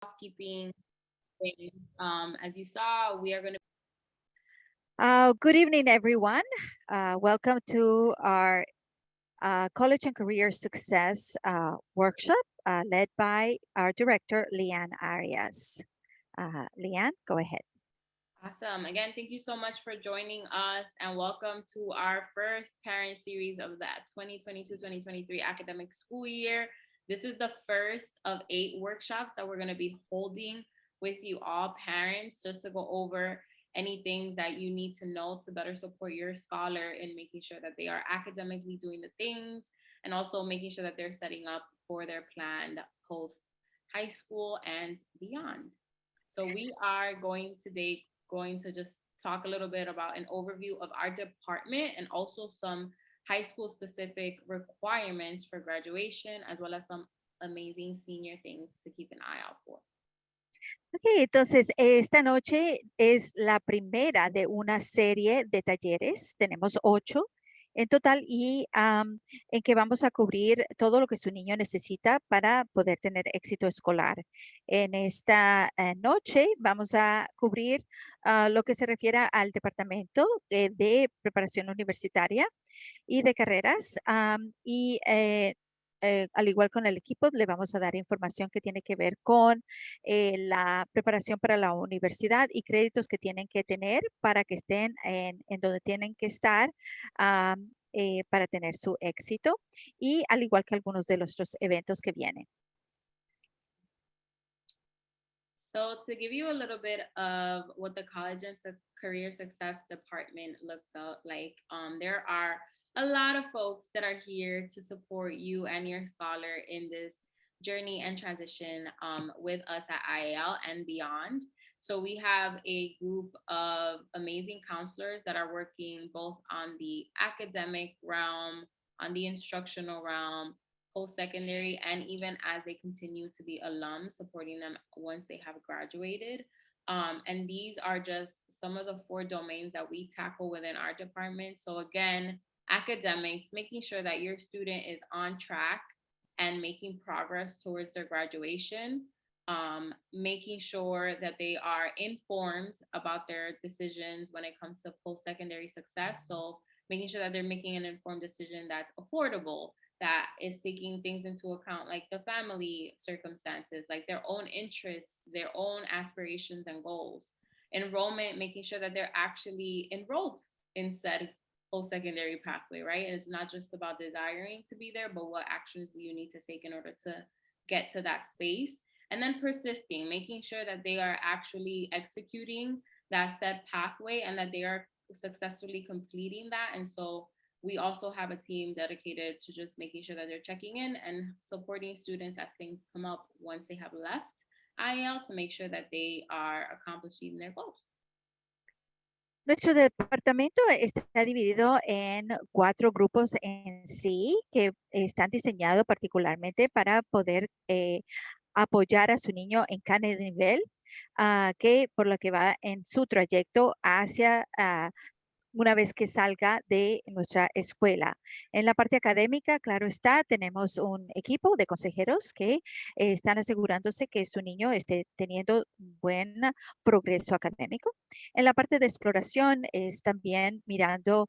housekeeping thing. As you saw, we are going to. Good evening, everyone. Welcome to our College and Career Success workshop led by our director, Leanne Arias. Leanne, go ahead. Awesome. Again, thank you so much for joining us and welcome to our first parent series of that 2022-2023 academic school year. This is the first of 8 workshops that we're going to be holding with you all parents just to go over any things that you need to know to better support your scholar in making sure that they are academically doing the things and also making sure that they're setting up for their planned post high school and beyond. So we are going to just talk a little bit about an overview of our department and also some high school specific requirements for graduation, as well as some amazing senior things to keep an eye out for. Ok, entonces esta noche es la primera de una serie de talleres. Tenemos 8 en total y en que vamos a cubrir todo lo que su niño necesita para poder tener éxito escolar. En esta noche vamos a cubrir lo que se refiere al departamento de preparación universitaria y de carreras. Al igual con el equipo, le vamos a dar información que tiene que ver con la preparación para la universidad y créditos que tienen que tener para que estén en donde tienen que estar para tener su éxito y al igual que algunos de nuestros eventos que vienen. So to give you a little bit of what the College and Career Success Department looks like, there are a lot of folks that are here to support you and your scholar in this journey and transition with us at IAL and beyond. So we have a group of amazing counselors that are working both on the academic realm, on the instructional realm, post-secondary, and even as they continue to be alums, supporting them once they have graduated. And these are just some of the 4 domains that we tackle within our department. So again, academics, making sure that your student is on track and making progress towards their graduation, making sure that they are informed about their decisions when it comes to post-secondary success. So making sure that they're making an informed decision that's affordable, that is taking things into account like the family circumstances, like their own interests, their own aspirations and goals. Enrollment, making sure that they're actually enrolled in said post-secondary pathway, right? And it's not just about desiring to be there, but what actions do you need to take in order to get to that space? And then persisting, making sure that they are actually executing that said pathway and that they are successfully completing that. And so we also have a team dedicated to just making sure that they're checking in and supporting students as things come up once they have left IEL to make sure that they are accomplishing their goals. Nuestro departamento está dividido en 4 grupos en sí que están diseñados particularmente para poder apoyar a su niño en cada nivel que por lo que va en su trayecto hacia una vez que salga de nuestra escuela. En la parte académica, claro está, tenemos un equipo de consejeros que están asegurándose que su niño esté teniendo buen progreso académico. En la parte de exploración es también mirando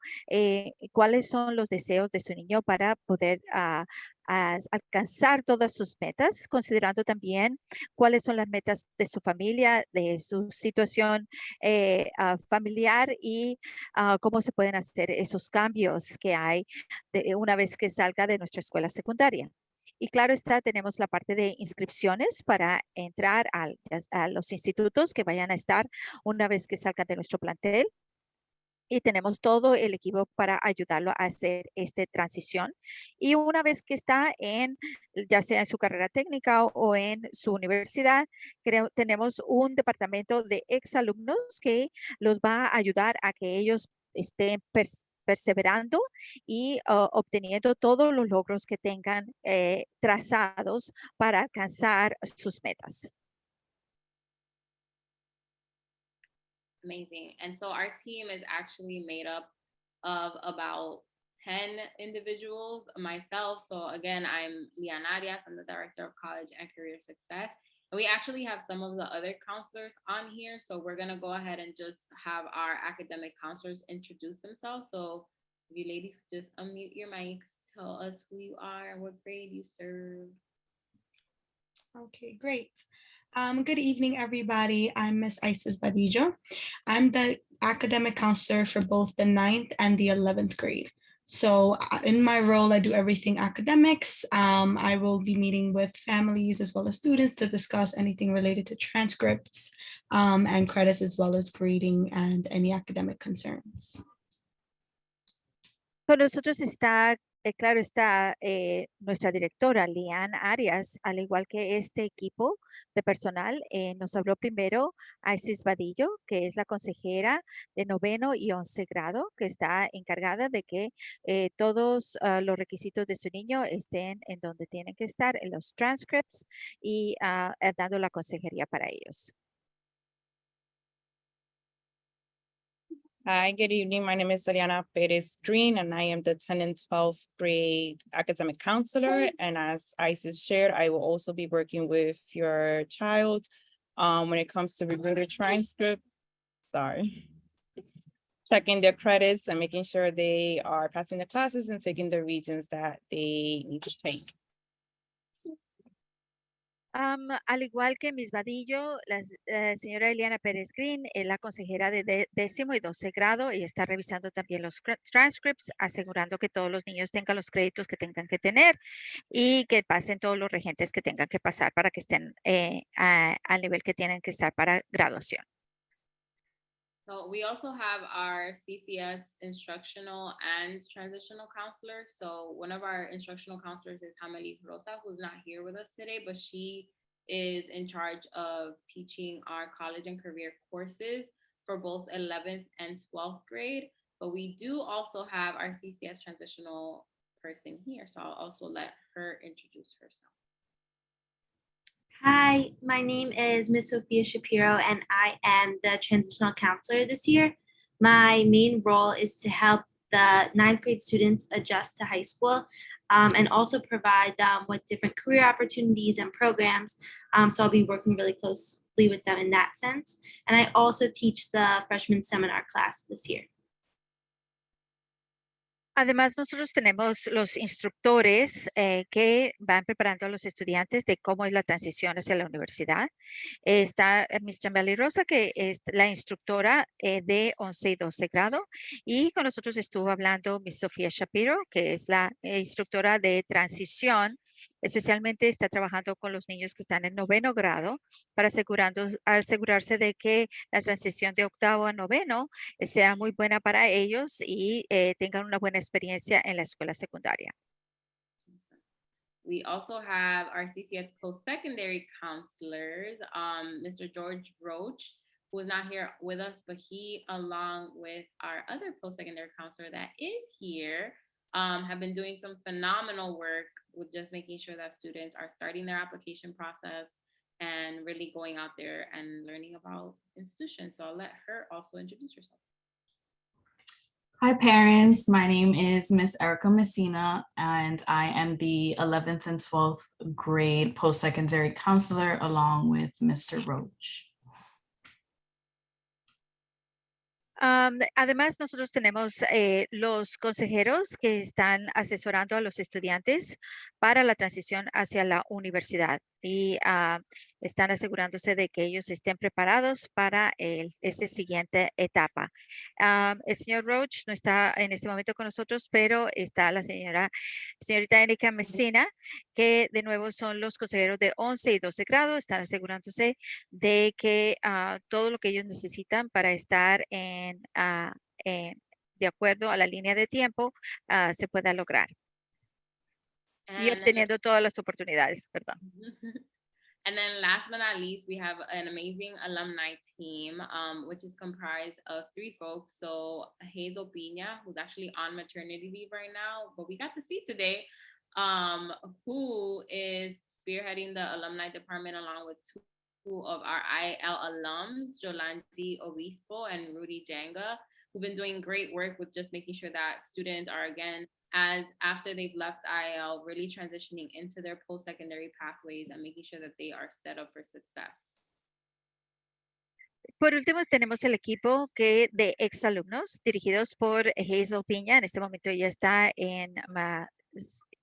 cuáles son los deseos de su niño para poder alcanzar todas sus metas, considerando también cuáles son las metas de su familia, de su situación familiar y cómo se pueden hacer esos cambios que hay una vez que salga de nuestra escuela secundaria. Y claro está, tenemos la parte de inscripciones para entrar a los institutos que vayan a estar una vez que salgan de nuestro plantel. Y tenemos todo el equipo para ayudarlo a hacer esta transición. Y una vez que está ya sea en su carrera técnica o en su universidad, tenemos un departamento de exalumnos que los va a ayudar a que ellos estén perseverando y obteniendo todos los logros que tengan trazados para alcanzar sus metas. Amazing. And so our team is actually made up of about 10 individuals, myself. So again, I'm Lian Arias. I'm the Director of College and Career Success. We actually have some of the other counselors on here, so we're gonna go ahead and just have our academic counselors introduce themselves. So if you ladies could just unmute your mics, tell us who you are and what grade you serve. Okay, great. Good evening, everybody. I'm Miss Isis Badillo. I'm the academic counselor for both the 9th and the 11th grade. So in my role, I do everything academics. I will be meeting with families as well as students to discuss anything related to transcripts and credits, as well as grading and any academic concerns. Con nosotros está, claro está, nuestra directora, Lian Arias, al igual que este equipo de personal. Nos habló primero Isis Vadillo, que es la consejera de 9º y 11 grado, que está encargada de que todos los requisitos de su niño estén en donde tienen que estar, en los transcripts y dando la consejería para ellos. Hi, good evening. My name is Ariana Perez Green, and I am the 10th and 12th grade academic counselor. And as Isis shared, I will also be working with your child when it comes to reviewing their transcript. Checking their credits and making sure they are passing the classes and taking the regions that they need to take. Al igual que Miss Vadillo, la señora Eliana Pérez Green es la consejera de 10º y 12 grado y está revisando también los transcripts, asegurando que todos los niños tengan los créditos que tengan que tener y que pasen todos los regentes que tengan que pasar para que estén al nivel que tienen que estar para graduación. So we also have our CCS instructional and transitional counselor. So one of our instructional counselors is Hameli Rosa, who's not here with us today, but she is in charge of teaching our college and career courses for both 11th and 12th grade. But we do also have our CCS transitional person here. So I'll also let her introduce herself. Hi, my name is Miss Sophia Shapiro, and I am the transitional counselor this year. My main role is to help the 9th grade students adjust to high school and also provide them with different career opportunities and programs. So I'll be working really closely with them in that sense. And I also teach the freshman seminar class this year. Además, nosotros tenemos los instructores que van preparando a los estudiantes de cómo es la transición hacia la universidad. Está Miss Jambeli Rosa, que es la instructora de 11 y 12 grado. Y con nosotros estuvo hablando Miss Sofía Shapiro, que es la instructora de transición. Especialmente está trabajando con los niños que están en 9º grado para asegurarse de que la transición de 8º a 9º sea muy buena para ellos y tengan una buena experiencia en la escuela secundaria. We also have our CCS post-secondary counselors, Mr. George Roach, who is not here with us, but he, along with our other post-secondary counselor that is here, have been doing some phenomenal work with just making sure that students are starting their application process and really going out there and learning about institutions. So I'll let her also introduce herself. Hi parents, my name is Miss Erica Messina and I am the 11th and 12th grade post-secondary counselor along with Mr. Roach. Además, nosotros tenemos los consejeros que están asesorando a los estudiantes para la transición hacia la universidad y están asegurándose de que ellos estén preparados para esa siguiente etapa. El señor Roach no está en este momento con nosotros, pero está la señorita Erika Messina, que de nuevo son los consejeros de 11 y 12 grado, están asegurándose de que todo lo que ellos necesitan para estar de acuerdo a la línea de tiempo se pueda lograr. Y obteniendo todas las oportunidades, perdón. And then last but not least, we have an amazing alumni team, which is comprised of 3 folks. So Hazel Pina, who's actually on maternity leave right now, but we got to see today, who is spearheading the alumni department along with 2 of our IL alums, Jolandi Obispo and Rudy Janga. who've been doing great work with just making sure that students are, again, as after they've left IL, really transitioning into their post-secondary pathways and making sure that they are set up for success. Por último, tenemos el equipo de exalumnos dirigidos por Hazel Piña. En este momento ella está en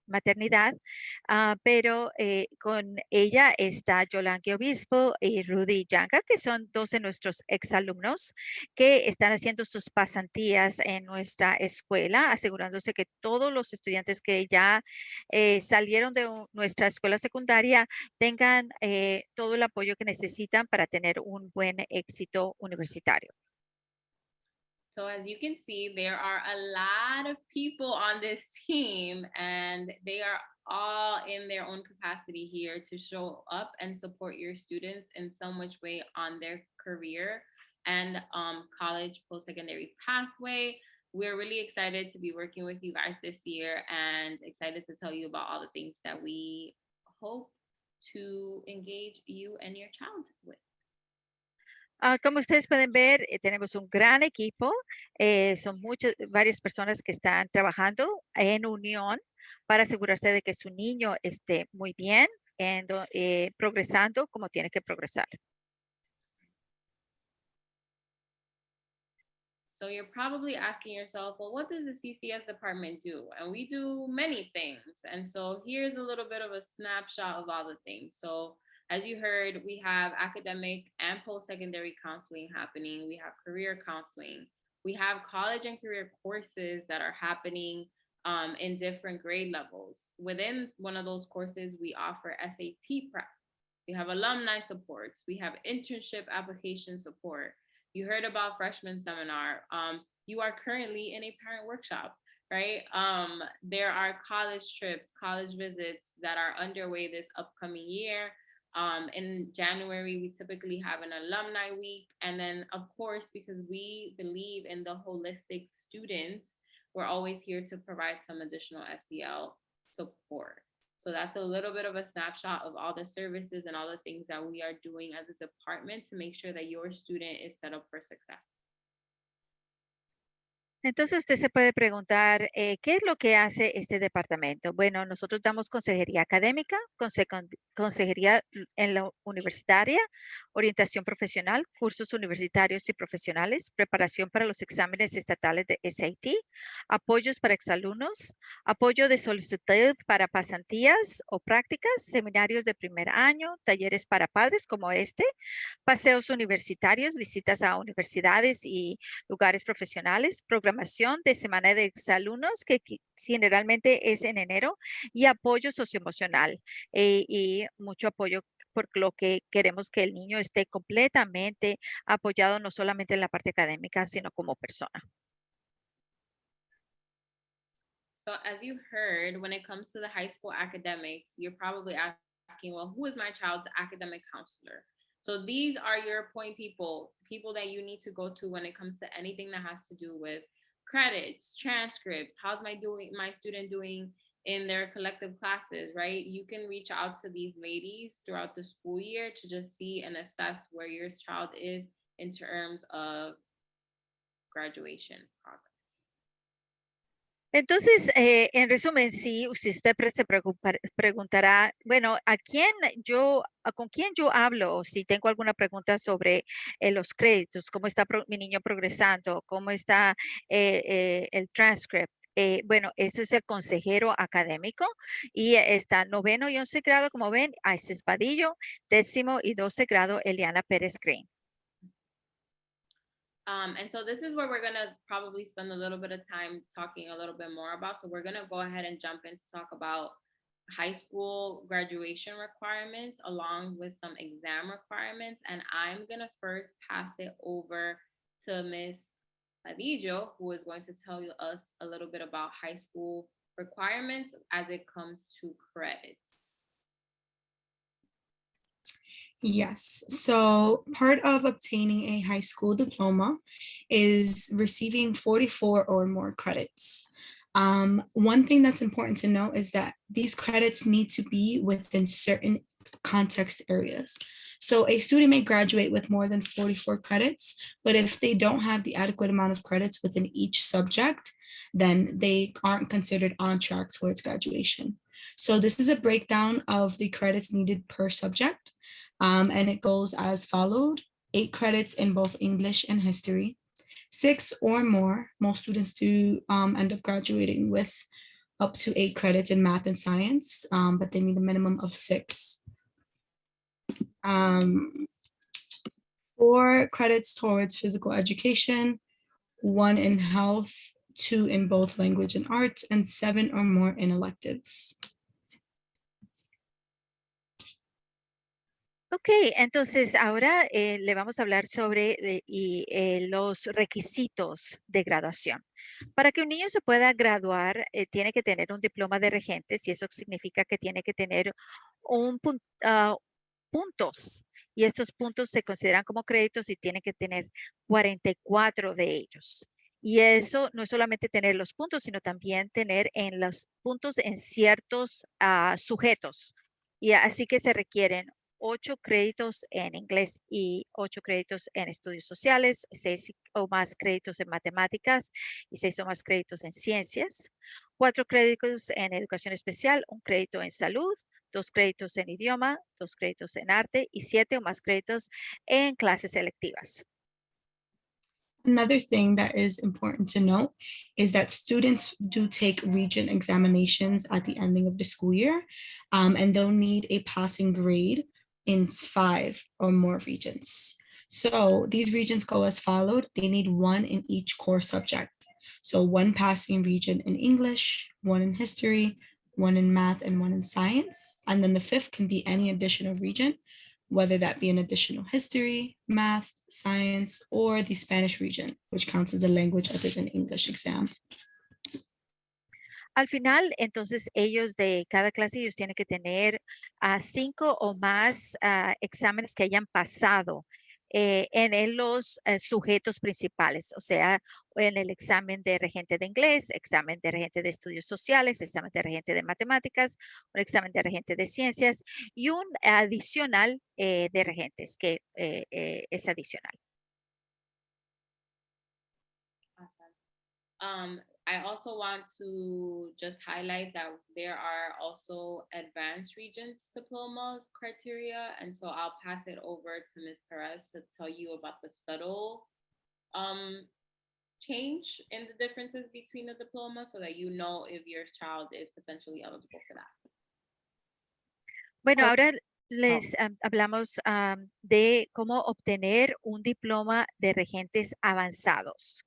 maternidad, pero con ella está Yolanque Obispo y Rudy Yanga, que son dos de nuestros exalumnos que están haciendo sus pasantías en nuestra escuela, asegurándose que todos los estudiantes que ya salieron de nuestra escuela secundaria tengan todo el apoyo que necesitan para tener un buen éxito universitario. So as you can see, there are a lot of people on this team, and they are all in their own capacity here to show up and support your students in some which way on their career and college post-secondary pathway. We're really excited to be working with you guys this year and excited to tell you about all the things that we hope to engage you and your child with. Como ustedes pueden ver, tenemos un gran equipo. Son varias personas que están trabajando en unión para asegurarse de que su niño esté muy bien, progresando como tiene que progresar. So you're probably asking yourself, well, what does the CCS department do? And we do many things. And so here's a little bit of a snapshot of all the things. So as you heard, we have academic and post-secondary counseling happening. We have career counseling. We have college and career courses that are happening in different grade levels. Within one of those courses, we offer SAT prep. We have alumni supports. We have internship application support. You heard about freshman seminar. You are currently in a parent workshop, right? There are college trips, college visits that are underway this upcoming year. In January, we typically have an alumni week. And then, of course, because we believe in the holistic students, we're always here to provide some additional SEL support. So that's a little bit of a snapshot of all the services and all the things that we are doing as a department to make sure that your student is set up for success. Entonces usted se puede preguntar, ¿qué es lo que hace este departamento? Bueno, nosotros damos consejería académica, consejería en la universitaria, orientación profesional, cursos universitarios y profesionales, preparación para los exámenes estatales de SAT, apoyos para exalumnos, apoyo de solicitud para pasantías o prácticas, seminarios de primer año, talleres para padres como este, paseos universitarios, visitas a universidades y lugares profesionales, programación de semana de exalumnos que generalmente es en enero y apoyo socioemocional y mucho apoyo por lo que queremos que el niño esté completamente apoyado no solamente en la parte académica, sino como persona. So as you heard, when it comes to the high school academics, you're probably asking, well, who is my child's academic counselor? So these are your point people that you need to go to when it comes to anything that has to do with credits, transcripts, how's my student doing in their collective classes, right? You can reach out to these ladies throughout the school year to just see and assess where your child is in terms of graduation progress. Entonces, en resumen, sí, usted se preguntará, bueno, ¿con quién yo hablo? Si tengo alguna pregunta sobre los créditos, cómo está mi niño progresando, cómo está el transcript. Bueno, eso es el consejero académico y está 9º y 11 grado, como ven, Isis Padillo, 10º y 12 grado, Eliana Pérez Green. And so this is where we're going to probably spend a little bit of time talking a little bit more about. So we're going to go ahead and jump in to talk about high school graduation requirements along with some exam requirements. And I'm going to first pass it over to Ms. Padillo, who is going to tell us a little bit about high school requirements as it comes to credits. Yes, so part of obtaining a high school diploma is receiving 44 or more credits. One thing that's important to know is that these credits need to be within certain context areas. So a student may graduate with more than 44 credits, but if they don't have the adequate amount of credits within each subject, then they aren't considered on track towards graduation. So this is a breakdown of the credits needed per subject, and it goes as followed: 8 credits in both English and history, 6 or more. Most students do end up graduating with up to 8 credits in math and science, but they need a minimum of 6. 4 credits towards physical education, 1 in health, 2 in both language and arts, and 7 or more in electives. Ok, entonces ahora le vamos a hablar sobre los requisitos de graduación. Para que un niño se pueda graduar, tiene que tener un diploma de regentes y eso significa que tiene que tener puntos. Y estos puntos se consideran como créditos y tiene que tener 44 de ellos. Y eso no es solamente tener los puntos, sino también tener en los puntos en ciertos sujetos. Y así que se requieren 8 créditos en inglés y 8 créditos en estudios sociales, 6 o más créditos en matemáticas y 6 o más créditos en ciencias, 4 créditos en educación especial, 1 crédito en salud, 2 créditos en idioma, 2 créditos en arte y 7 o más créditos en clases selectivas. Another thing that is important to note is that students do take region examinations at the ending of the school year, and they'll need a passing grade in 5 or more regions. So these regions go as followed. They need 1 in each core subject. So 1 passing region in English, 1 in history, 1 in math, and 1 in science. And then the 5th can be any additional region, whether that be an additional history, math, science, or the Spanish region, which counts as a language other than English exam. Al final, entonces, ellos de cada clase, ellos tienen que tener 5 o más exámenes que hayan pasado en los sujetos principales, o sea, en el examen de regente de inglés, examen de regente de estudios sociales, examen de regente de matemáticas, un examen de regente de ciencias y un adicional de regentes que es adicional. Awesome. I also want to just highlight that there are also advanced regions diplomas criteria. And so I'll pass it over to Ms. Perez to tell you about the subtle change in the differences between the diplomas so that you know if your child is potentially eligible for that. Bueno, So- ahora les hablamos de cómo obtener un diploma de regentes avanzados.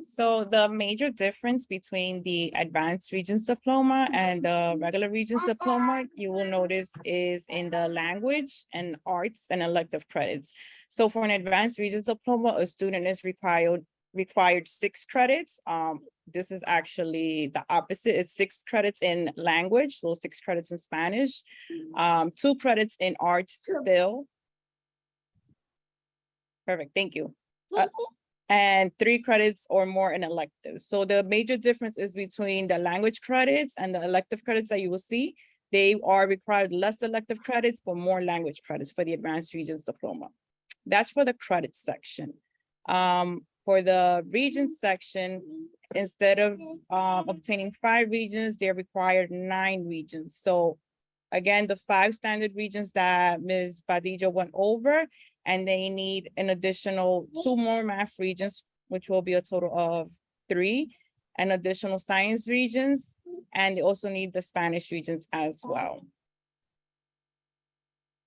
So the major difference between the advanced regions diploma and the regular regions diploma, you will notice is in the language and arts and elective credits. So for an advanced regions diploma, a student is required 6 credits. This is actually the opposite. It's 6 credits in language, so 6 credits in Spanish, 2 credits in arts still. Perfect, thank you. And 3 credits or more in electives. So the major difference is between the language credits and the elective credits that you will see. They are required less elective credits, but more language credits for the advanced regions diploma. That's for the credit section. For the regions section, instead of obtaining 5 regions, they're required 9 regions. So again, the 5 standard regions that Ms. Badillo went over, and they need an additional 2 more math regions, which will be a total of 3, and additional science regions, and they also need the Spanish regions as well.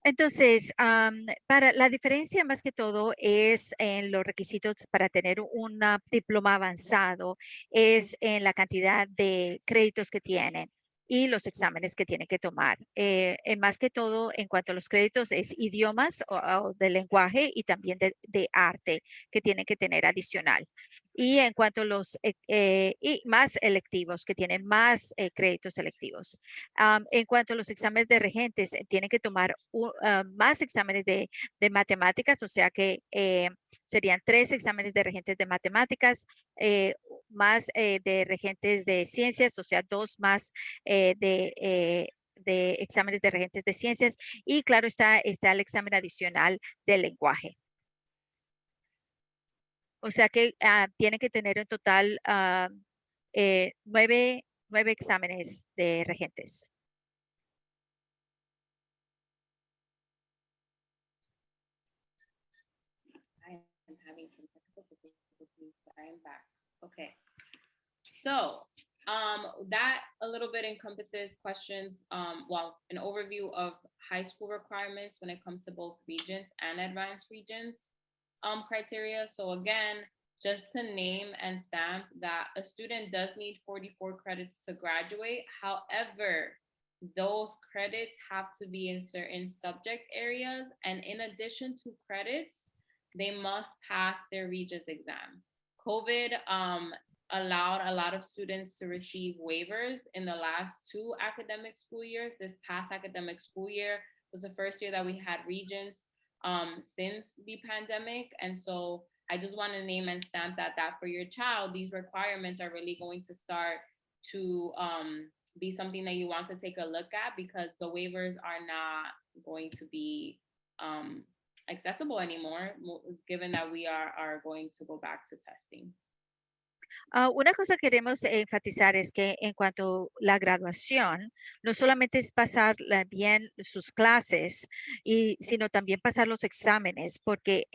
Entonces, para la diferencia más que todo es en los requisitos para tener un diploma avanzado, es en la cantidad de créditos que tienen y los exámenes que tienen que tomar. Más que todo, en cuanto a los créditos, es idiomas o de lenguaje y también de arte que tienen que tener adicional. Y en cuanto a los y más electivos, que tienen más créditos selectivos. En cuanto a los exámenes de regentes, tienen que tomar más exámenes de matemáticas, o sea que serían 3 exámenes de regentes de matemáticas, más de regentes de ciencias, o sea, 2 más de de exámenes de regentes de ciencias y claro está el examen adicional del lenguaje. O sea que tiene que tener en total 9 exámenes de regentes. I am having some technical difficulties, but I am back. Okay. So that a little bit encompasses questions, well, an overview of high school requirements when it comes to both regents and advanced regents criteria. So again, just to name and stamp that a student does need 44 credits to graduate. However, those credits have to be in certain subject areas. And in addition to credits, they must pass their regents exam. COVID allowed a lot of students to receive waivers in the last 2 academic school years. This past academic school year was the first year that we had regents since the pandemic. And so I just want to name and stamp that for your child, these requirements are really going to start to be something that you want to take a look at, because the waivers are not going to be accessible anymore, given that we are going to go back to testing. Una cosa que queremos enfatizar es que en cuanto a la graduación, no solamente es pasar bien sus clases, sino también pasar los exámenes, porque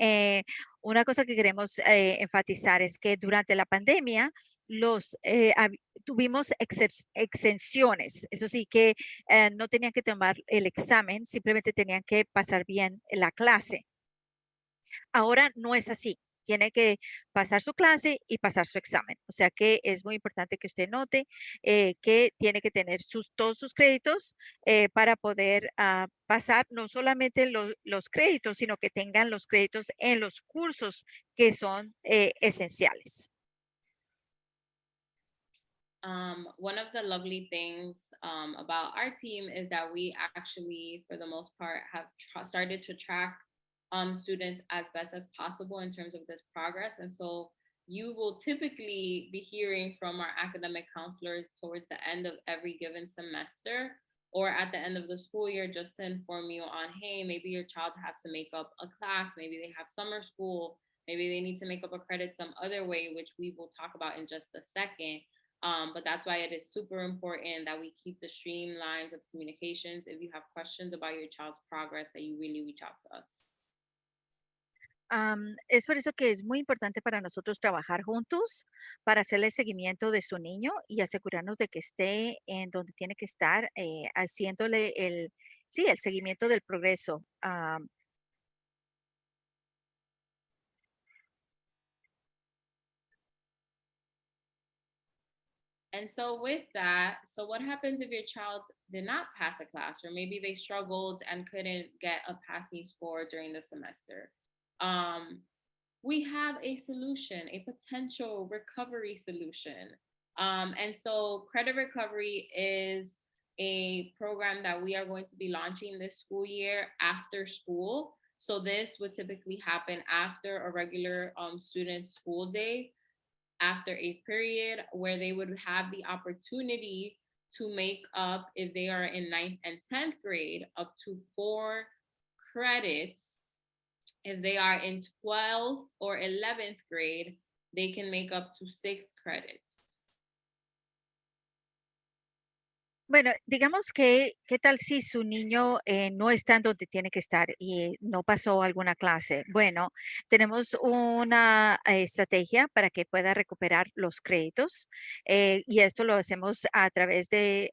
una cosa que queremos enfatizar es que durante la pandemia tuvimos exenciones, eso sí que no tenían que tomar el examen, simplemente tenían que pasar bien la clase. Ahora no es así. Tiene que pasar su clase y pasar su examen. O sea que es muy importante que usted note que tiene que tener todos sus créditos para poder pasar no solamente los créditos, sino que tengan los créditos en los cursos que son esenciales. One of the lovely things about our team is that we actually, for the most part, have started to track students as best as possible in terms of this progress. And so you will typically be hearing from our academic counselors towards the end of every given semester or at the end of the school year, just to inform you on, hey, maybe your child has to make up a class, maybe they have summer school, maybe they need to make up a credit some other way, which we will talk about in just a second. But that's why it is super important that we keep the streamlines of communications. If you have questions about your child's progress, that you really reach out to us. Es por eso que es muy importante para nosotros trabajar juntos para hacerle seguimiento de su niño y asegurarnos de que esté en donde tiene que estar, haciéndole el seguimiento del progreso. And so with that, so what happens if your child did not pass a class, or maybe they struggled and couldn't get a passing score during the semester? We have a solution, a potential recovery solution. And so credit recovery is a program that we are going to be launching this school year after school. So this would typically happen after a regular student school day, after a period where they would have the opportunity to make up, if they are in 9th and 10th grade, up to 4 credits. If they are in 12th or 11th grade, they can make up to 6 credits. Bueno, digamos que, ¿qué tal si su niño no está en donde tiene que estar y no pasó alguna clase? Bueno, tenemos una estrategia para que pueda recuperar los créditos y esto lo hacemos a través de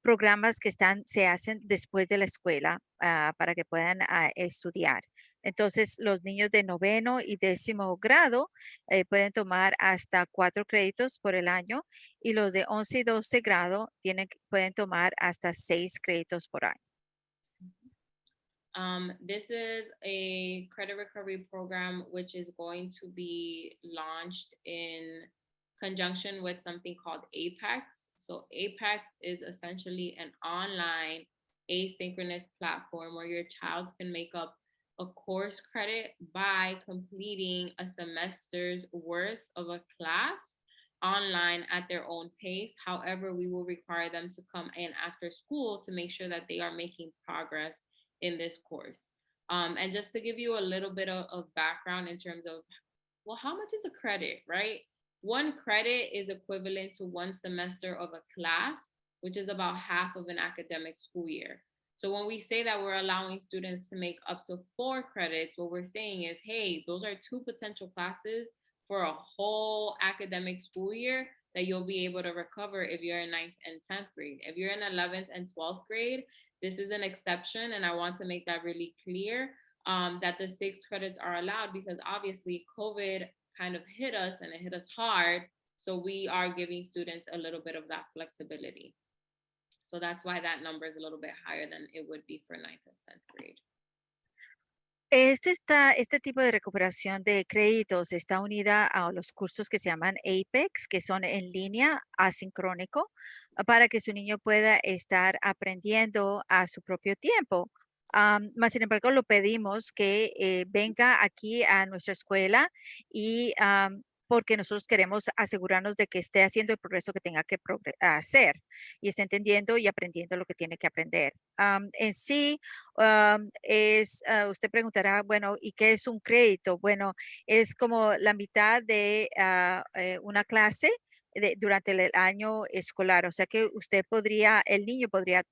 programas que se hacen después de la escuela para que puedan estudiar. Entonces, los niños de 9º y 10º grado pueden tomar hasta 4 créditos por el año y los de 11 y 12 grado pueden tomar hasta 6 créditos por año. This is a credit recovery program which is going to be launched in conjunction with something called Apex. So Apex is essentially an online asynchronous platform where your child can make up a course credit by completing a semester's worth of a class online at their own pace. However, we will require them to come in after school to make sure that they are making progress in this course. And just to give you a little bit of background in terms of, well, how much is a credit, right? One credit is equivalent to one semester of a class, which is about half of an academic school year. So when we say that we're allowing students to make up to 4 credits, what we're saying is, hey, those are 2 potential classes for a whole academic school year that you'll be able to recover if you're in 9th and 10th grade. If you're in 11th and 12th grade, this is an exception, and I want to make that really clear, that the 6 credits are allowed because obviously COVID kind of hit us and it hit us hard. So we are giving students a little bit of that flexibility. So that's why that number is a little bit higher than it would be for 9th and 10th grade. Este tipo de recuperación de créditos está unida a los cursos que se llaman APEX, que son en línea, asincrónico, para que su niño pueda estar aprendiendo a su propio tiempo. Más sin embargo, lo pedimos que venga aquí a nuestra escuela y porque nosotros queremos asegurarnos de que esté haciendo el progreso que tenga que hacer y esté entendiendo y aprendiendo lo que tiene que aprender. En sí, usted preguntará, bueno, ¿y qué es un crédito? Bueno, es como la mitad de una clase durante el año escolar. O sea que el niño podría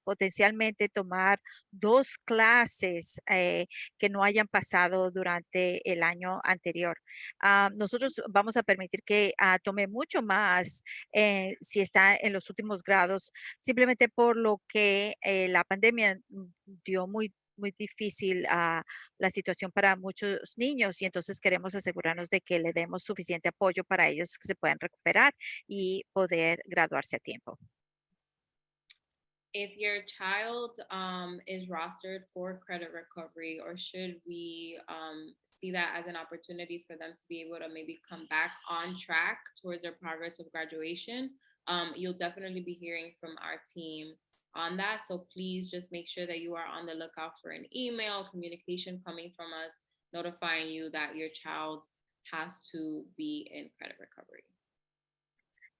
potencialmente tomar 2 clases que no hayan pasado durante el año anterior. Nosotros vamos a permitir que tome mucho más si está en los últimos grados, simplemente por lo que la pandemia dio muy difícil la situación para muchos niños y entonces queremos asegurarnos de que le demos suficiente apoyo para ellos que se puedan recuperar y poder graduarse a tiempo. If your child is rostered for credit recovery, or should we see that as an opportunity for them to be able to maybe come back on track towards their progress of graduation, you'll definitely be hearing from our team on that. So please just make sure that you are on the lookout for an email communication coming from us notifying you that your child has to be in credit recovery.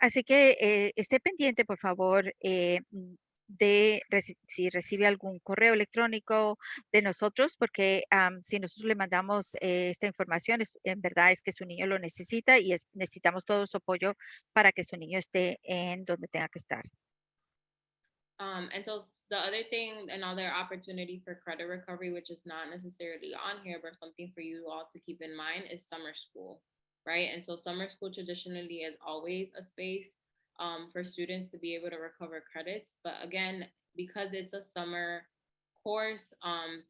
Así que esté pendiente, por favor, si recibe algún correo electrónico de nosotros, porque si nosotros le mandamos esta información, en verdad es que su niño lo necesita y necesitamos todo su apoyo para que su niño esté en donde tenga que estar. And so the other thing, another opportunity for credit recovery, which is not necessarily on here, but something for you all to keep in mind, is summer school, right? And so summer school traditionally is always a space for students to be able to recover credits. But again, because it's a summer course,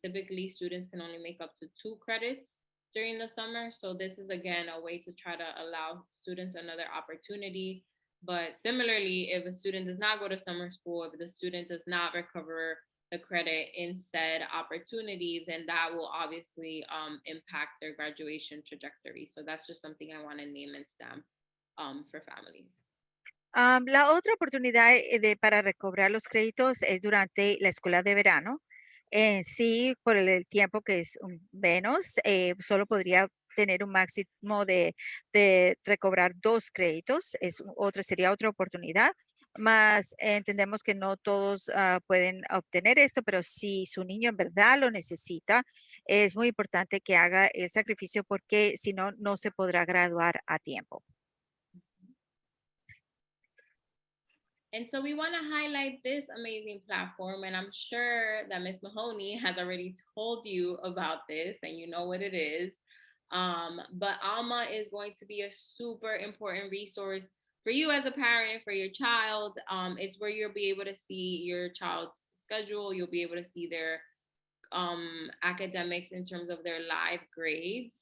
typically students can only make up to 2 credits during the summer. So this is again a way to try to allow students another opportunity. But similarly, if a student does not go to summer school, if the student does not recover the credit in said opportunity, then that will obviously impact their graduation trajectory. So that's just something I want to name and stamp for families. La otra oportunidad para recobrar los créditos es durante la escuela de verano. En sí, por el tiempo que es menos, solo podría tener un máximo de recobrar 2 créditos. Sería otra oportunidad. Más entendemos que no todos pueden obtener esto, pero si su niño en verdad lo necesita, es muy importante que haga el sacrificio porque si no, no se podrá graduar a tiempo. And so we want to highlight this amazing platform. And I'm sure that Ms. Mahoney has already told you about this and you know what it is. But Alma is going to be a super important resource for you as a parent, for your child. It's where you'll be able to see your child's schedule. You'll be able to see their academics in terms of their live grades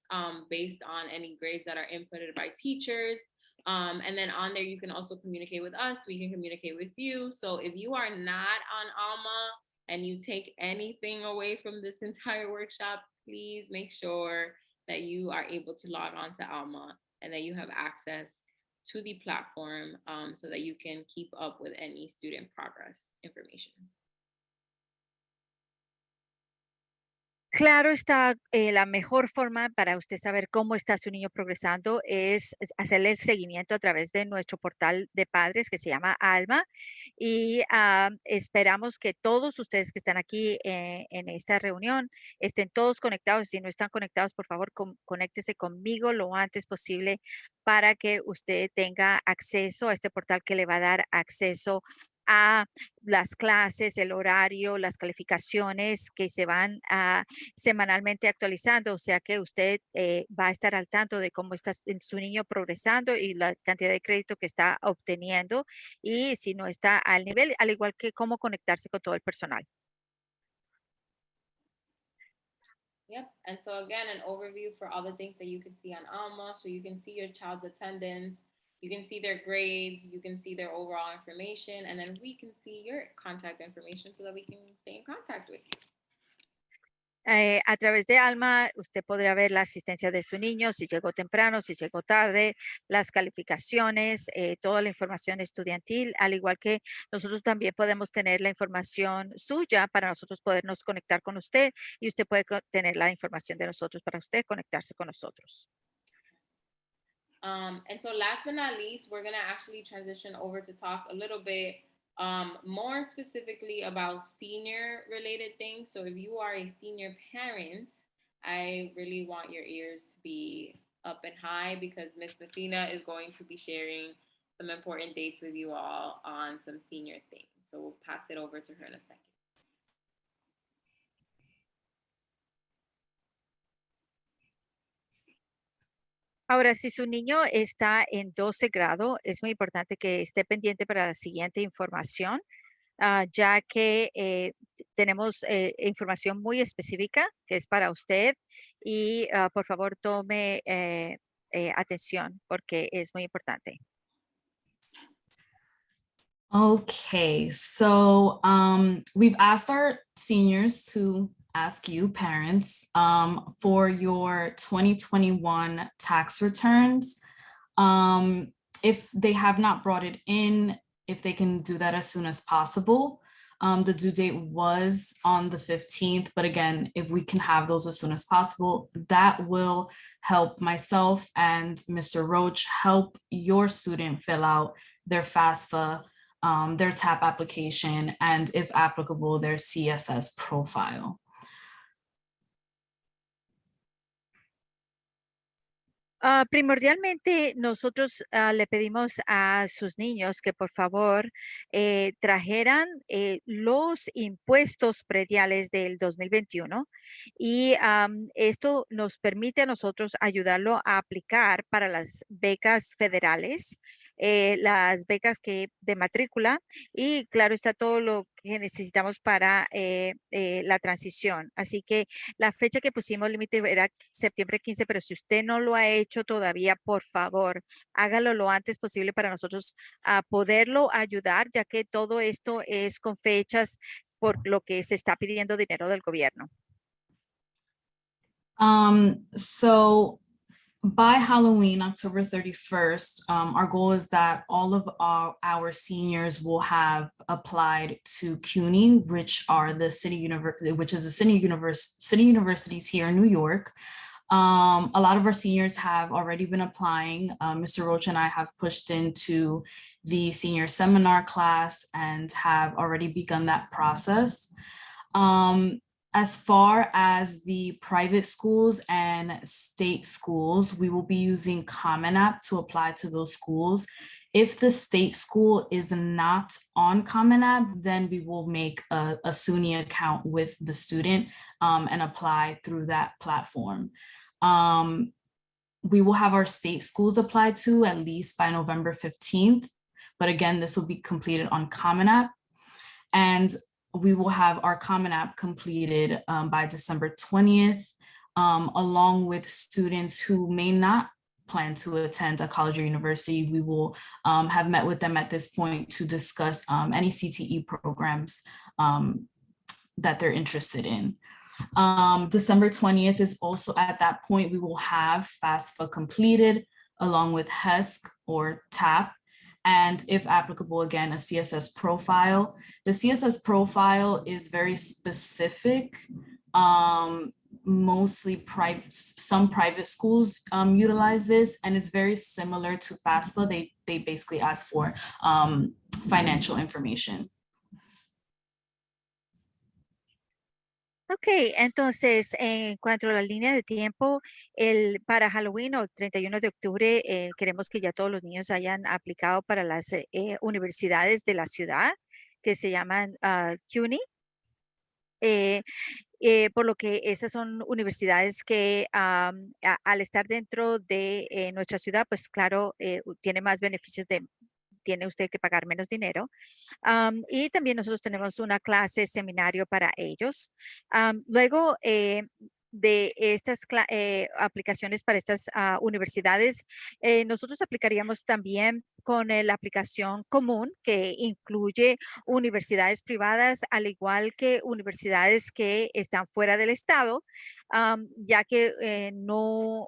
based on any grades that are inputted by teachers. And then on there, you can also communicate with us. We can communicate with you. So if you are not on Alma and you take anything away from this entire workshop, please make sure that you are able to log on to Alma and that you have access to the platform so that you can keep up with any student progress information. Claro está, la mejor forma para usted saber cómo está su niño progresando es hacerle el seguimiento a través de nuestro portal de padres que se llama Alma y esperamos que todos ustedes que están aquí en esta reunión estén todos conectados. Si no están conectados, por favor, conéctese conmigo lo antes posible para que usted tenga acceso a este portal que le va a dar acceso a las clases, el horario, las calificaciones que se van a semanalmente actualizando, o sea que usted va a estar al tanto de cómo está su niño progresando y la cantidad de crédito que está obteniendo y si no está al nivel, al igual que cómo conectarse con todo el personal. Yep. And so again, an overview for all the things that you can see on Alma. So you can see your child's attendance, you can see their grades, you can see their overall information, and then we can see your contact information so that we can stay in contact with you. A través de Alma, usted podrá ver la asistencia de su niño, si llegó temprano, si llegó tarde, las calificaciones, toda la información estudiantil, al igual que nosotros también podemos tener la información suya para nosotros podernos conectar con usted y usted puede tener la información de nosotros para usted conectarse con nosotros. And so last but not least, we're going to actually transition over to talk a little bit more specifically about senior related things. So if you are a senior parent, I really want your ears to be up and high because Miss Messina is going to be sharing some important dates with you all on some senior things. So we'll pass it over to her in a second. Ahora, si su niño está en 12 grado, es muy importante que esté pendiente para la siguiente información, ya que tenemos información muy específica que es para usted y por favor tome atención porque es muy importante. Okay, so we've asked our seniors to ask you, parents, for your 2021 tax returns. If they have not brought it in, if they can do that as soon as possible. The due date was on the 15th, but again, if we can have those as soon as possible, that will help myself and Mr. Roach help your student fill out their FAFSA, their TAP application, and if applicable, their CSS profile. Primordialmente, nosotros le pedimos a sus niños que por favor trajeran los impuestos prediales del 2021 y esto nos permite a nosotros ayudarlo a aplicar para las becas federales, las becas que de matrícula y claro está todo lo que necesitamos para la transición. Así que la fecha que pusimos límite era septiembre 15, pero si usted no lo ha hecho todavía, por favor, hágalo lo antes posible para nosotros poderlo ayudar, ya que todo esto es con fechas por lo que se está pidiendo dinero del gobierno. So by Halloween, October 31st, our goal is that all of our seniors will have applied to CUNY, which are the which is the city universities here in New York. A lot of our seniors have already been applying. Mr. Roach and I have pushed into the senior seminar class and have already begun that process. As far as the private schools and state schools, we will be using Common App to apply to those schools. If the state school is not on Common App, then we will make a SUNY account with the student and apply through that platform. We will have our state schools applied to at least by November 15th. But again, this will be completed on Common App. And we will have our Common App completed by December 20th, along with students who may not plan to attend a college or university. We will have met with them at this point to discuss any CTE programs that they're interested in. December 20th is also at that point, we will have FAFSA completed along with HESC or TAP. And if applicable, again, a CSS profile. The CSS profile is very specific mostly private, some private schools utilize this, and it's very similar to FAFSA. They basically ask for financial information. Ok, entonces en cuanto a la línea de tiempo, para Halloween o 31 de octubre, queremos que ya todos los niños hayan aplicado para las universidades de la ciudad que se llaman CUNY. Por lo que esas son universidades que al estar dentro de nuestra ciudad, pues claro, tiene más beneficios tiene usted que pagar menos dinero. Y también nosotros tenemos una clase, seminario para ellos. Luego de estas aplicaciones para estas universidades, nosotros aplicaríamos también con la aplicación común que incluye universidades privadas, al igual que universidades que están fuera del estado, ya que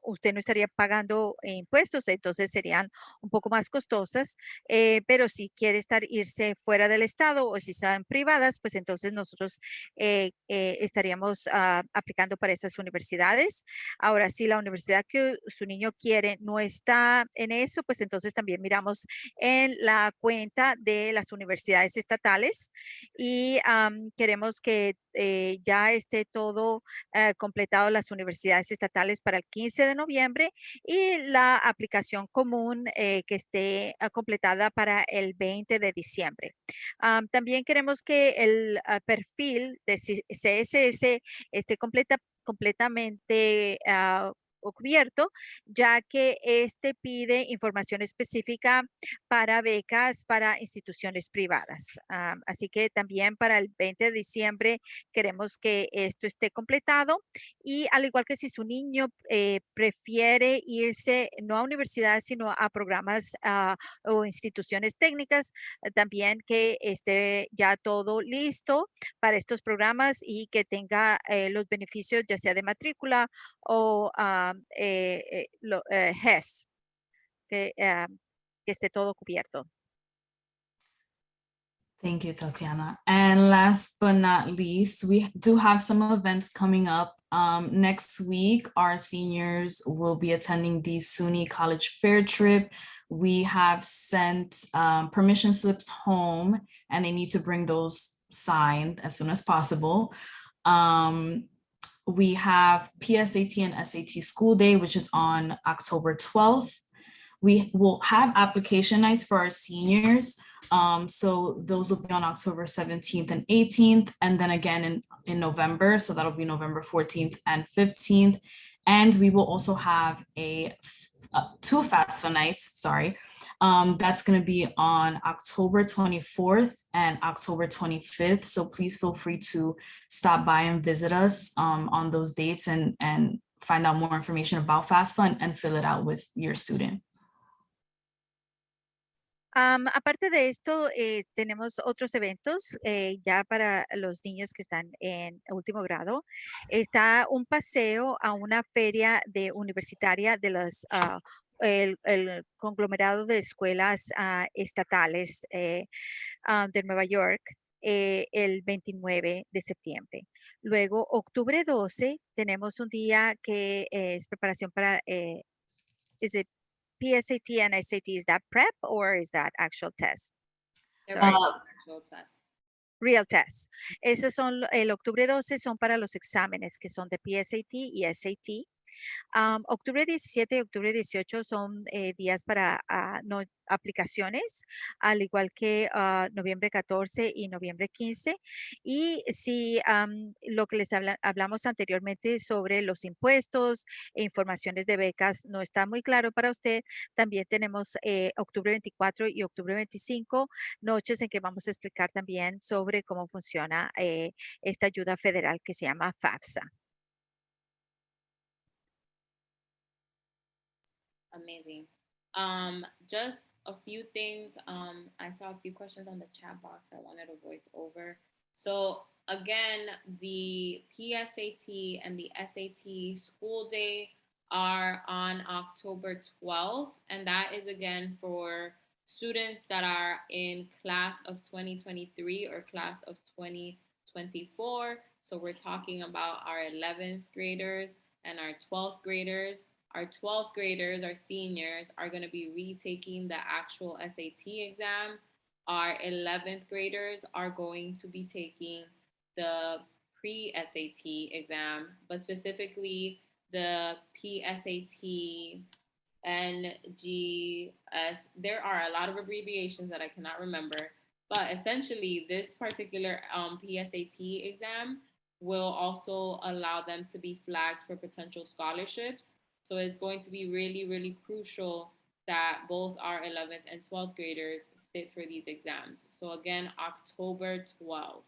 usted no estaría pagando impuestos, entonces serían un poco más costosas. Pero si quiere irse fuera del estado o si están privadas, pues entonces nosotros estaríamos aplicando para esas universidades. Ahora, si la universidad que su niño quiere no está en eso, pues entonces también miramos en la cuenta de las universidades estatales y queremos que ya esté todo completado las universidades estatales para el 15 de noviembre y la aplicación común que esté completada para el 20 de diciembre. También queremos que el perfil de CSS esté completamente o cubierto, ya que este pide información específica para becas para instituciones privadas. Así que también para el 20 de diciembre queremos que esto esté completado y al igual que si su niño prefiere irse no a universidades, sino a programas o instituciones técnicas, también que esté ya todo listo para estos programas y que tenga los beneficios ya sea de matrícula o HES, que esté todo cubierto. Thank you, Tatiana. And last but not least, we do have some events coming up. Next week, our seniors will be attending the SUNY College Fair Trip. We have sent permission slips home, and they need to bring those signed as soon as possible. We have PSAT and SAT School Day, which is on October 12th. We will have application nights for our seniors. So those will be on October 17th and 18th, and then again in November. So that'll be November 14th and 15th. And we will also have two FAFSA nights, sorry. That's going to be on October 24th and October 25th. So please feel free to stop by and visit us on those dates and find out more information about FAFSA and fill it out with your student. Aparte de esto, tenemos otros eventos ya para los niños que están en último grado. Está un paseo a una feria universitaria de el conglomerado de escuelas estatales de Nueva York el 29 de septiembre. Luego, octubre 12, tenemos un día que es preparación para, is it PSAT and SAT, is that prep or is that actual test? Actual test. Real test. Esos son, el octubre 12 son para los exámenes que son de PSAT y SAT. Octubre 17 y octubre 18 son días para aplicaciones, al igual que noviembre 14 y noviembre 15. Y si lo que les hablamos anteriormente sobre los impuestos e informaciones de becas no está muy claro para usted, también tenemos octubre 24 y octubre 25, noches en que vamos a explicar también sobre cómo funciona esta ayuda federal que se llama FAFSA. Amazing. Just a few things. I saw a few questions on the chat box I wanted to voice over. So again, the PSAT and the SAT school day are on October 12th, and that is again for students that are in class of 2023 or class of 2024. So we're talking about our 11th graders and our 12th graders. Our 12th graders, our seniors, are going to be retaking the actual SAT exam. Our 11th graders are going to be taking the pre-SAT exam, but specifically the PSAT NGS. There are a lot of abbreviations that I cannot remember, but essentially, this particular PSAT exam will also allow them to be flagged for potential scholarships. So it's going to be really, really crucial that both our 11th and 12th graders sit for these exams. So again, October 12th.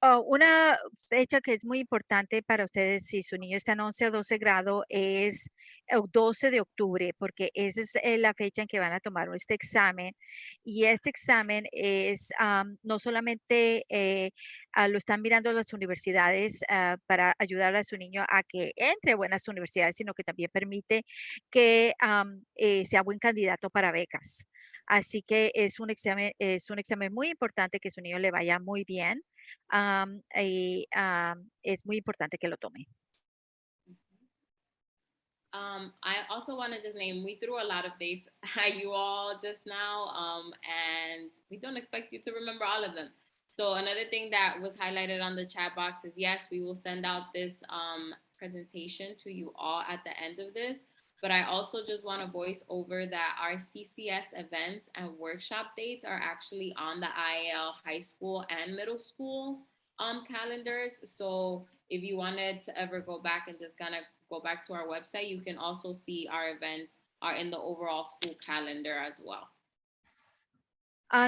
Una fecha que es muy importante para ustedes si su niño está en 11 o 12 grado es el 12 de octubre, porque esa es la fecha en que van a tomar este examen. Y este examen es no solamente lo están mirando las universidades para ayudar a su niño a que entre a buenas universidades, sino que también permite que sea buen candidato para becas. Así que es un examen muy importante que su niño le vaya muy bien. Es muy importante que lo tome. I also want to just name, we threw a lot of dates at you all just now, and we don't expect you to remember all of them. So another thing that was highlighted on the chat box is, yes, we will send out this presentation to you all at the end of this. But I also just want to voice over that our CCS events and workshop dates are actually on the IAL high school and middle school calendars. So if you wanted to ever go back and just kind of go back to our website, you can also see our events are in the overall school calendar as well.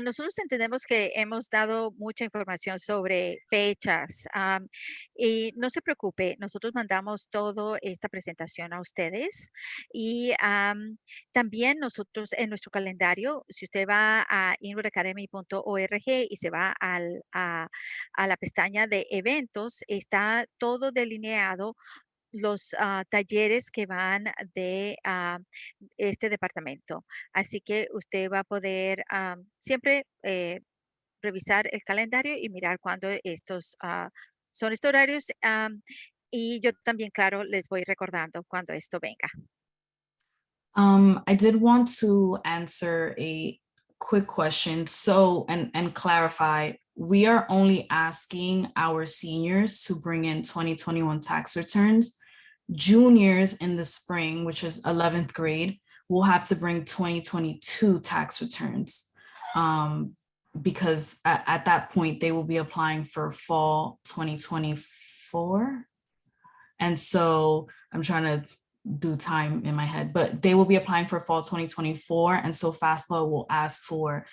Nosotros entendemos que hemos dado mucha información sobre fechas y no se preocupe, nosotros mandamos toda esta presentación a ustedes y también nosotros en nuestro calendario, si usted va a inwardacademy.org y se va a la pestaña de eventos, está todo delineado los talleres que van de este departamento. Así que usted va a poder siempre revisar el calendario y mirar cuándo estos son estos horarios. Y yo también, claro, les voy recordando cuando esto venga. I did want to answer a quick question. So, and clarify, we are only asking our seniors to bring in 2021 tax returns. Juniors in the spring, which is 11th grade, will have to bring 2022 tax returns because at that point they will be applying for fall 2024. And so I'm trying to do time in my head, but they will be applying for fall 2024. And so FAFSA will ask for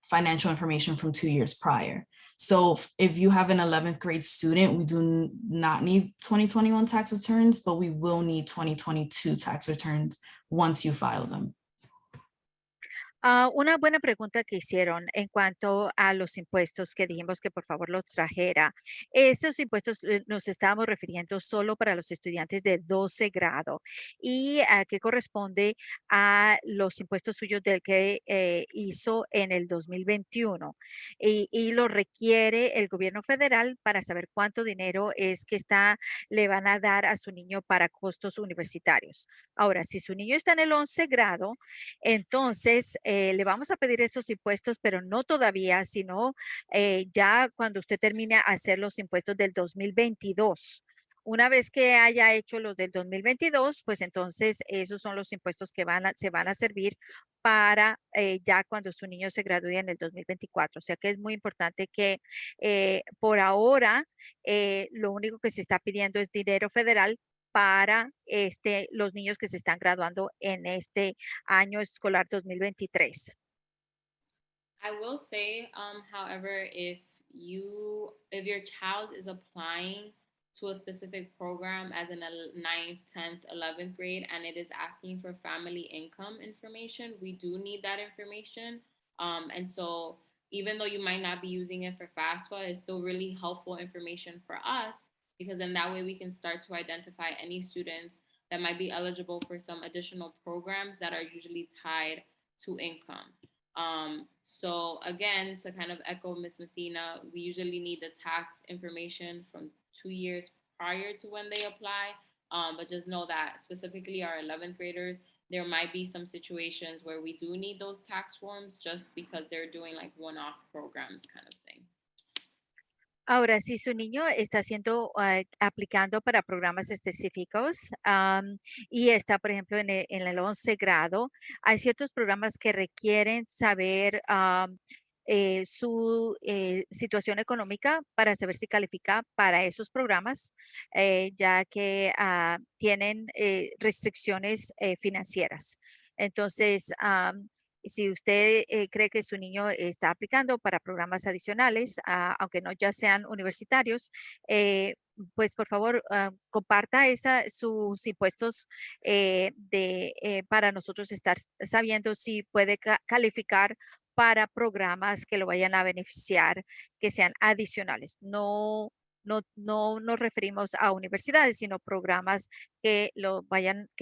financial information from 2 years prior. So if you have an 11th grade student, we do not need 2021 tax returns, but we will need 2022 tax returns once you file them. Una buena pregunta que hicieron en cuanto a los impuestos que dijimos que por favor los trajera. Esos impuestos nos estábamos refiriendo solo para los estudiantes de 12 grado y que corresponde a los impuestos suyos del que hizo en el 2021 y lo requiere el gobierno federal para saber cuánto dinero es que le van a dar a su niño para costos universitarios. Ahora, si su niño está en el 11 grado, entonces le vamos a pedir esos impuestos, pero no todavía, sino ya cuando usted termine a hacer los impuestos del 2022. Una vez que haya hecho los del 2022, pues entonces esos son los impuestos que se van a servir para ya cuando su niño se gradúe en el 2024. O sea que es muy importante que por ahora lo único que se está pidiendo es dinero federal para los niños que se están graduando en este año escolar 2023. I will say, however, if your child is applying to a specific program as in a 9th, 10th, 11th grade, and it is asking for family income information, we do need that information. And so even though you might not be using it for FAFSA, it's still really helpful information for us, because in that way we can start to identify any students that might be eligible for some additional programs that are usually tied to income. So again, to kind of echo Miss Messina, we usually need the tax information from 2 years prior to when they apply. But just know that specifically our 11th graders, there might be some situations where we do need those tax forms just because they're doing like one-off programs kind of thing. Ahora, si su niño está haciendo, aplicando para programas específicos, y está, por ejemplo, en el 11 grado, hay ciertos programas que requieren saber, su situación económica para saber si califica para esos programas, ya que tienen restricciones financieras. Entonces, si usted cree que su niño está aplicando para programas adicionales, aunque no ya sean universitarios, pues por favor comparta sus impuestos para nosotros estar sabiendo si puede calificar para programas que lo vayan a beneficiar, que sean adicionales. No nos referimos a universidades, sino programas que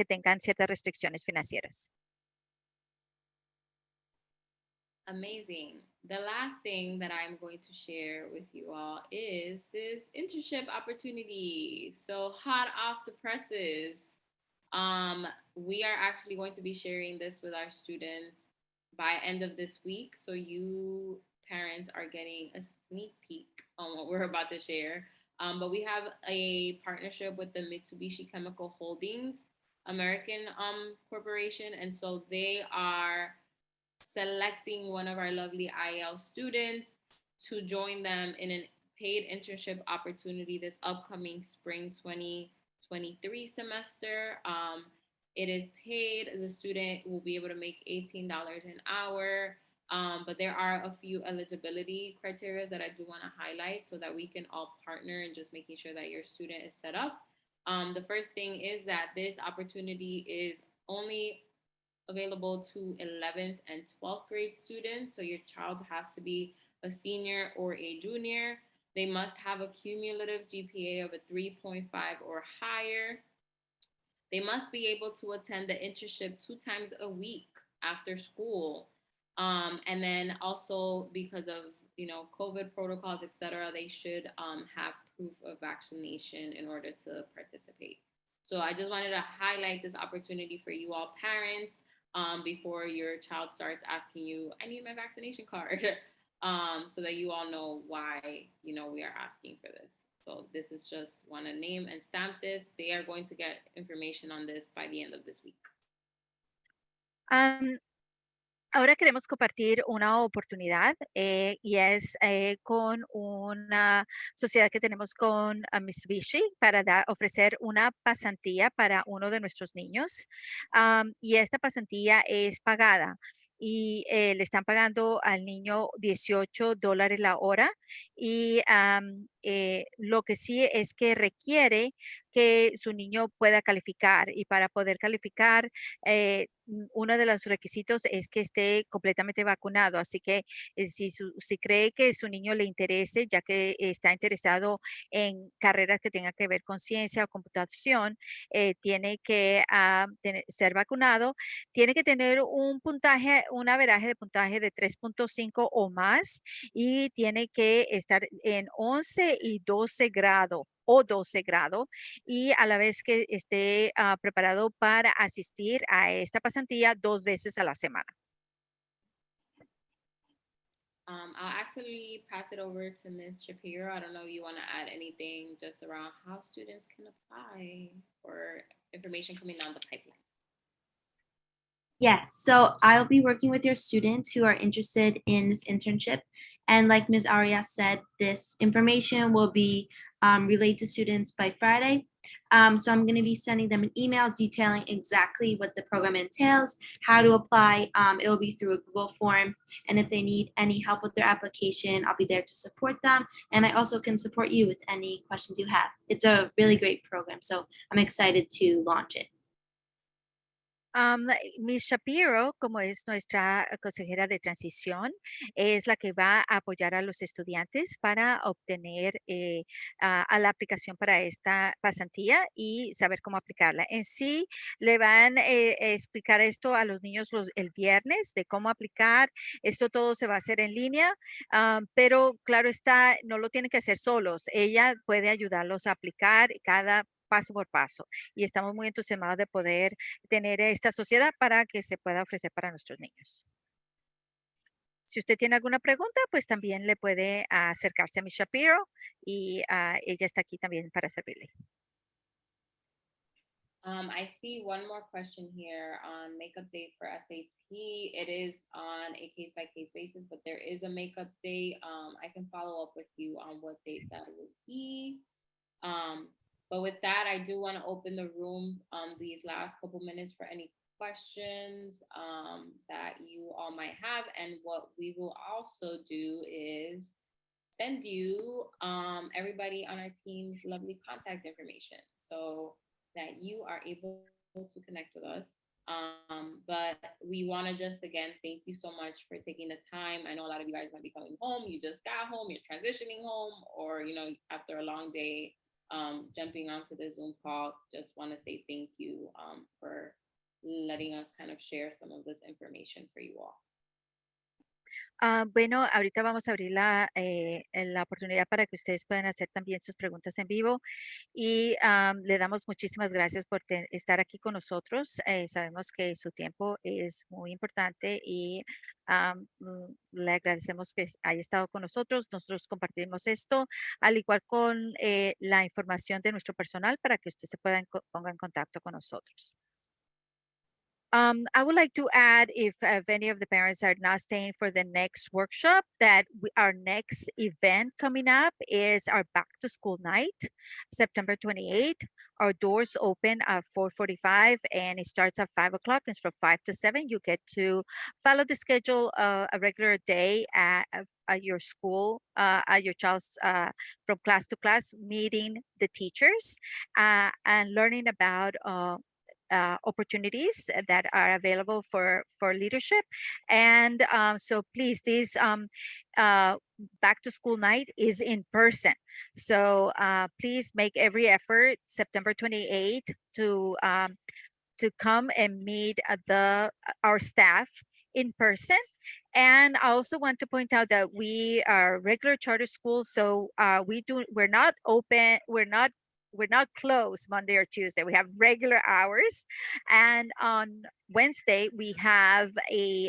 tengan ciertas restricciones financieras. Amazing. The last thing that I'm going to share with you all is this internship opportunity. So hot off the presses. We are actually going to be sharing this with our students by end of this week. So you parents are getting a sneak peek on what we're about to share. But we have a partnership with the Mitsubishi Chemical Holdings American corporation, and so they are selecting one of our lovely IL students to join them in a paid internship opportunity this upcoming spring 2023 semester. It is paid. The student will be able to make $18 an hour. But there are a few eligibility criteria that I do want to highlight so that we can all partner in just making sure that your student is set up. The first thing is that this opportunity is only available to 11th and 12th grade students. So your child has to be a senior or a junior. They must have a cumulative GPA of a 3.5 or higher. They must be able to attend the internship 2 times a week after school. And then also because of COVID protocols, etc., they should have proof of vaccination in order to participate. So I just wanted to highlight this opportunity for you all parents before your child starts asking you, I need my vaccination card, so that you all know why, we are asking for this. So this is just want to name and stamp this. They are going to get information on this by the end of this week. Ahora queremos compartir una oportunidad y es con una sociedad que tenemos con Mitsubishi para ofrecer una pasantía para uno de nuestros niños. Y esta pasantía es pagada y le están pagando al niño $18 la hora. Y lo que sí es que requiere que su niño pueda calificar, y para poder calificar, uno de los requisitos es que esté completamente vacunado. Así que si cree que su niño le interese, ya que está interesado en carreras que tengan que ver con ciencia o computación, tiene que ser vacunado, tiene que tener un averaje de puntaje de 3.5 o más, y tiene que estar en 11 y 12 grado o 12 grado, y a la vez que esté preparado para asistir a esta pasantía 2 veces a la semana. I'll actually pass it over to Ms. Shapiro. I don't know if you want to add anything just around how students can apply or information coming down the pipeline. Yes, so I'll be working with your students who are interested in this internship. And like Ms. Arias said, this information will be relayed to students by Friday. So I'm going to be sending them an email detailing exactly what the program entails, how to apply. It will be through a Google form. And if they need any help with their application, I'll be there to support them. And I also can support you with any questions you have. It's a really great program, so I'm excited to launch it. Miss Shapiro, como es nuestra consejera de transición, es la que va a apoyar a los estudiantes para obtener a la aplicación para esta pasantía y saber cómo aplicarla. En sí, le van a explicar esto a los niños el viernes de cómo aplicar. Esto todo se va a hacer en línea, pero claro está, no lo tienen que hacer solos. Ella puede ayudarlos a aplicar cada paso por paso y estamos muy entusiasmados de poder tener esta sociedad para que se pueda ofrecer para nuestros niños. Si usted tiene alguna pregunta, pues también le puede acercarse a Miss Shapiro y ella está aquí también para servirle. I see one more question here on makeup date for SAT. It is on a case by case basis, but there is a makeup date. I can follow up with you on what date that would be. But with that, I do want to open the room these last couple minutes for any questions that you all might have. And what we will also do is send you everybody on our team's lovely contact information so that you are able to connect with us. But we want to just again thank you so much for taking the time. I know a lot of you guys might be coming home, you just got home, you're transitioning home, or after a long day, jumping onto the Zoom call. Just want to say thank you for letting us kind of share some of this information for you all. Bueno, ahorita vamos a abrir la oportunidad para que ustedes puedan hacer también sus preguntas en vivo y le damos muchísimas gracias por estar aquí con nosotros. Sabemos que su tiempo es muy importante y le agradecemos que haya estado con nosotros. Nosotros compartimos esto, al igual con la información de nuestro personal para que usted se ponga en contacto con nosotros. I would like to add, if any of the parents are not staying for the next workshop, that our next event coming up is our back to school night, September 28th. Our doors open at 4:45 and it starts at 5 o'clock. It's from 5 to 7. You get to follow the schedule a regular day at your school, at your child's from class to class, meeting the teachers and learning about opportunities that are available for leadership. And so please, this back to school night is in person. So please make every effort September 28th to come and meet our staff in person. And I also want to point out that we are regular charter schools, so we're not open, we're not closed Monday or Tuesday. We have regular hours, and on Wednesday we have a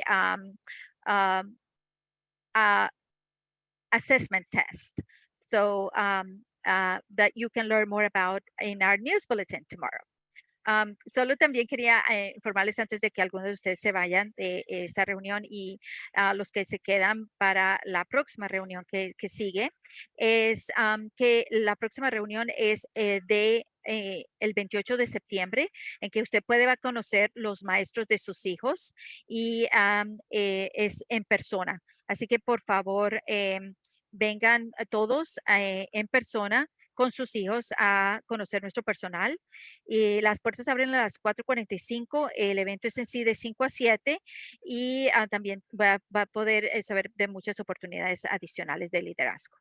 assessment test. So that you can learn more about in our news bulletin tomorrow. Solo también quería informarles antes de que algunos de ustedes se vayan de esta reunión y los que se quedan para la próxima reunión que sigue, es que la próxima reunión es el 28 de septiembre, en que usted puede va a conocer los maestros de sus hijos y es en persona. Así que por favor vengan todos en persona con sus hijos a conocer nuestro personal. Y las puertas abren a las 4:45. El evento es en sí de 5 a 7 y también va a poder saber de muchas oportunidades adicionales de liderazgo.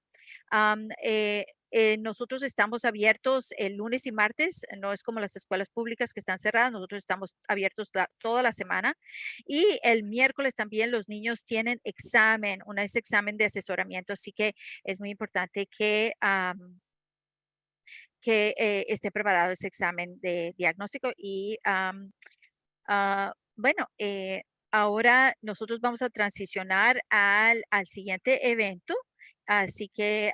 Nosotros estamos abiertos el lunes y martes, no es como las escuelas públicas que están cerradas, nosotros estamos abiertos toda la semana y el miércoles también los niños tienen un examen de asesoramiento, así que es muy importante que esté preparado ese examen de diagnóstico y bueno, ahora nosotros vamos a transicionar al siguiente evento, así que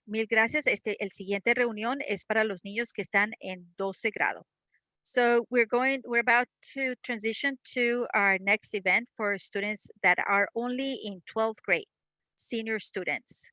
mil gracias. El siguiente reunión es para los niños que están en 12 grado. So we're about to transition to our next event for students that are only in 12th grade, senior students.